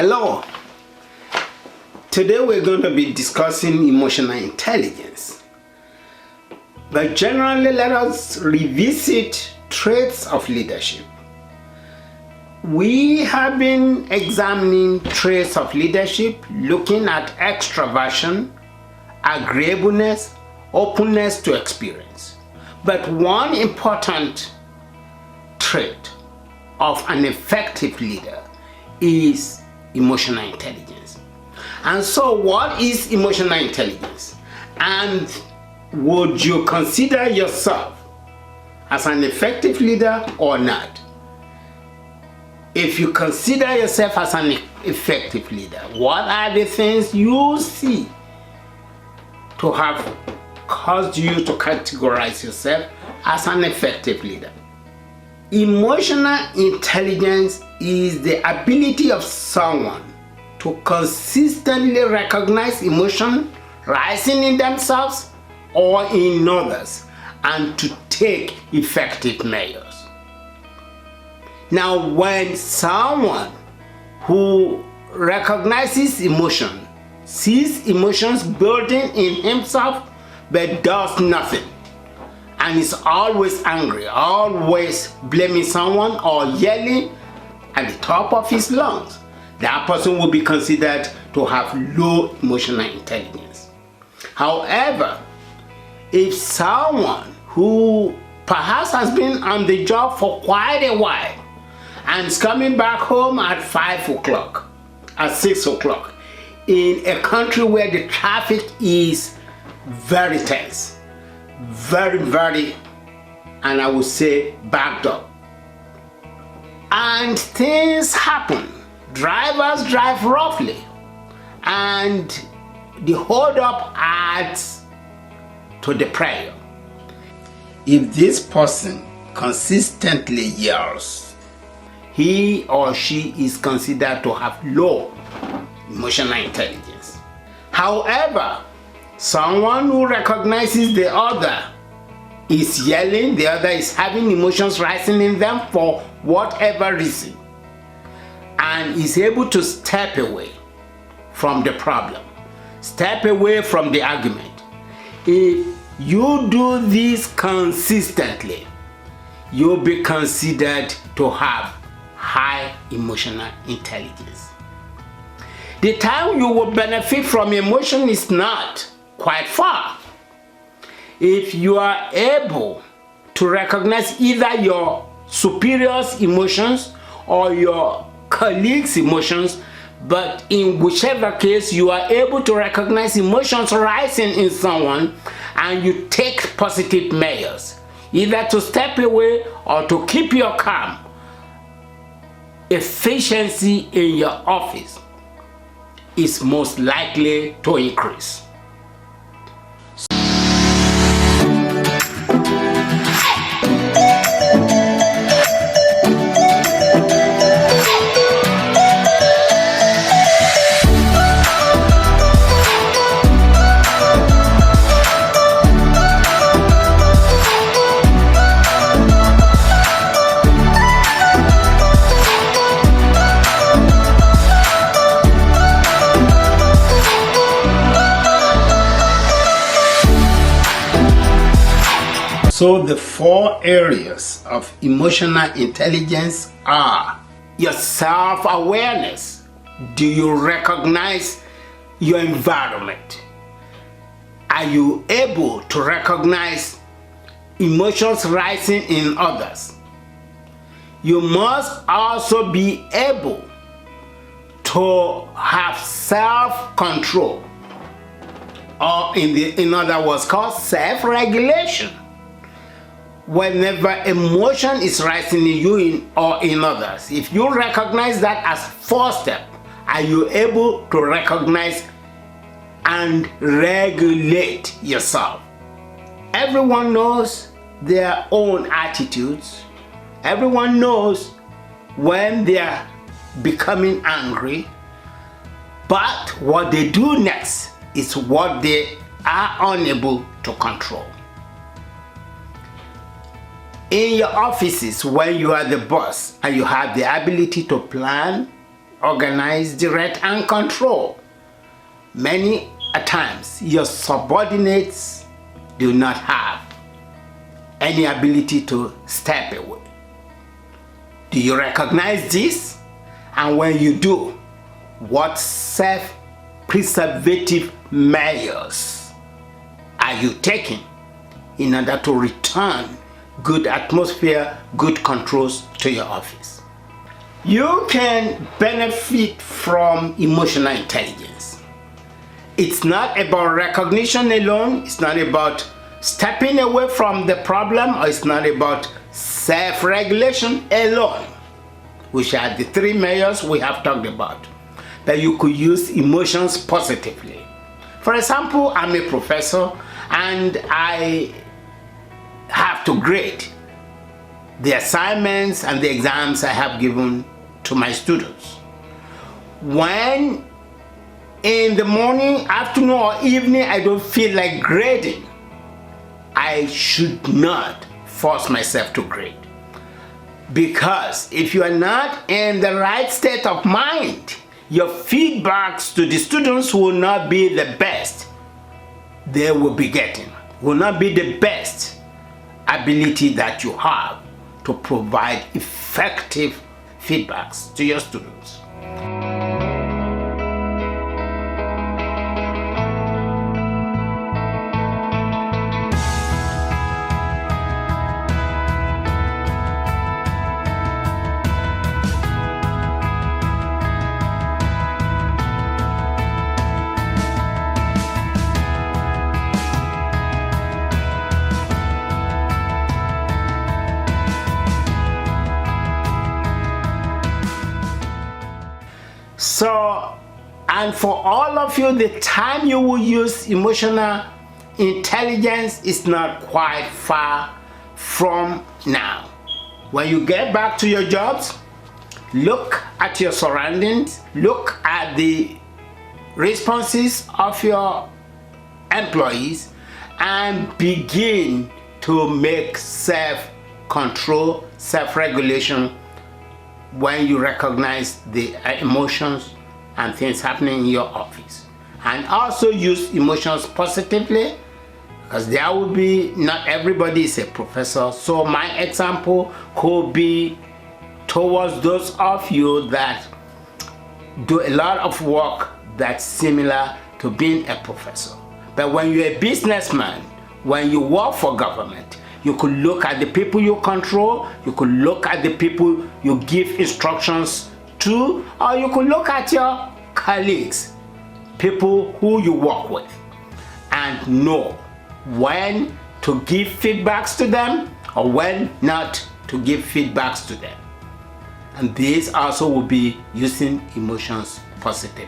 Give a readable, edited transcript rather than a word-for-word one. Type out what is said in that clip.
Hello. Today we're going to be discussing emotional intelligence. But generally, let us revisit traits of leadership. We have been examining traits of leadership, looking at extraversion, agreeableness, openness to experience. But one important trait of an effective leader is emotional intelligence. And so what is emotional intelligence? And would you consider yourself as an effective leader or not? If you consider yourself as an effective leader, what are the things you see to have caused you to categorize yourself as an effective leader? Emotional intelligence is the ability of someone to consistently recognize emotion rising in themselves or in others and to take effective measures. Now, when someone who recognizes emotion sees emotions building in himself but does nothing, and is always angry, always blaming someone or yelling at the top of his lungs, that person will be considered to have low emotional intelligence. However, if someone who perhaps has been on the job for quite a while and is coming back home at 5 o'clock, at 6 o'clock, in a country where the traffic is very tense, very, and I would say backed up, and things happen, drivers drive roughly, and the hold-up adds to the pressure. If this person consistently yells, he or she is considered to have low emotional intelligence. However, someone who recognizes the other is yelling, the other is having emotions rising in them for whatever reason, and is able to step away from the problem, step away from the argument. If you do this consistently, you'll be considered to have high emotional intelligence. The time you will benefit from emotion is not quite far. If you are able to recognize either your superior's emotions or your colleague's emotions, but in whichever case you are able to recognize emotions rising in someone and you take positive measures, either to step away or to keep your calm, efficiency in your office is most likely to increase. So the 4 areas of emotional intelligence are your self-awareness. Do you recognize your environment? Are you able to recognize emotions rising in others? You must also be able to have self-control, or in other words called self-regulation. Whenever emotion is rising in you or in others, if you recognize that as first step, are you able to recognize and regulate yourself? Everyone knows their own attitudes. Everyone knows when they are becoming angry, but what they do next is what they are unable to control. In your offices, when you are the boss and you have the ability to plan organize, direct, and control. Many a times, your subordinates do not have any ability to step away. Do you recognize this? And when you do, what self-preservative measures are you taking in order to return good atmosphere, good controls to your office? You can benefit from emotional intelligence. It's not about recognition alone, it's not about stepping away from the problem, or it's not about self-regulation alone, which are the three measures we have talked about, that you could use emotions positively. For example, I'm a professor and I have to grade the assignments and the exams I have given to my students. When in the morning, afternoon, or evening I don't feel like grading, I should not force myself to grade. Because if you are not in the right state of mind, your feedbacks to the students will not be the best they will be getting, will not be the best ability that you have to provide effective feedbacks to your students. So, and for all of you, the time you will use emotional intelligence is not quite far from now. When you get back to your jobs, look at your surroundings, look at the responses of your employees, and begin to make self-control, self-regulation when you recognize the emotions and things happening in your office. And also use emotions positively, because there will be, not everybody is a professor. So my example could be towards those of you that do a lot of work that's similar to being a professor. But when you're a businessman, when you work for government, you could look at the people you control, you could look at the people you give instructions to, or you could look at your colleagues, people who you work with, and know when to give feedbacks to them or when not to give feedbacks to them. And this also will be using emotions positively.